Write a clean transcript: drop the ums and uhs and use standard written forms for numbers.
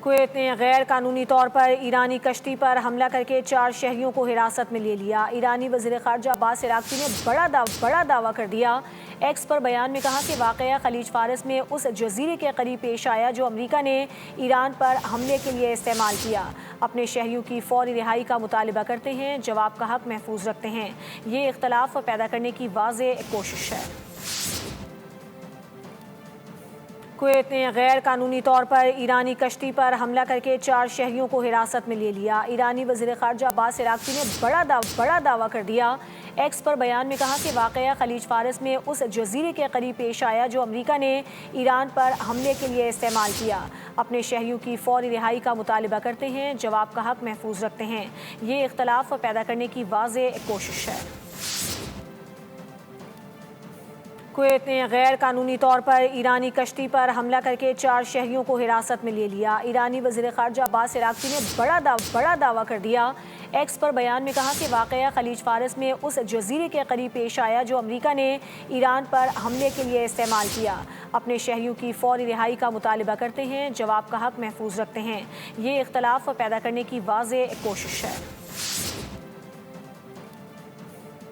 Kuwait نے غیر قانونی طور پر ایرانی کشتی پر حملہ کر کے 4 شہریوں کو حراست میں لے لیا۔ ایرانی وزیر خارجہ عباس عراقچی نے بڑا دعویٰ کر دیا۔ ایکس پر بیان میں کہا کہ واقعہ خلیج فارس میں اس جزیرے کے قریب پیش آیا جو امریکہ نے ایران پر حملے کے لیے استعمال کیا۔ اپنے شہریوں کی فوری رہائی کا مطالبہ کرتے ہیں، جواب کا حق محفوظ رکھتے ہیں۔ یہ اختلاف پیدا کرنے کی واضح کوشش ہے۔ کویت نے غیر قانونی طور پر ایرانی کشتی پر حملہ کر کے 4 شہریوں کو حراست میں لے لیا۔ ایرانی وزیر خارجہ عباس عراقچی نے بڑا دعویٰ کر دیا۔ ایکس پر بیان میں کہا کہ واقعہ خلیج فارس میں اس جزیرے کے قریب پیش آیا جو امریکہ نے ایران پر حملے کے لیے استعمال کیا۔ اپنے شہریوں کی فوری رہائی کا مطالبہ کرتے ہیں، جواب کا حق محفوظ رکھتے ہیں۔ یہ اختلاف پیدا کرنے کی واضح کوشش ہے۔ کویت نے غیر قانونی طور پر ایرانی کشتی پر حملہ کر کے 4 شہریوں کو حراست میں لے لیا۔ ایرانی وزیر خارجہ عباس عراقچی نے بڑا دعویٰ کر دیا۔ ایکس پر بیان میں کہا کہ واقعہ خلیج فارس میں اس جزیرے کے قریب پیش آیا جو امریکہ نے ایران پر حملے کے لیے استعمال کیا۔ اپنے شہریوں کی فوری رہائی کا مطالبہ کرتے ہیں، جواب کا حق محفوظ رکھتے ہیں۔ یہ اختلاف پیدا کرنے کی واضح کوشش ہے۔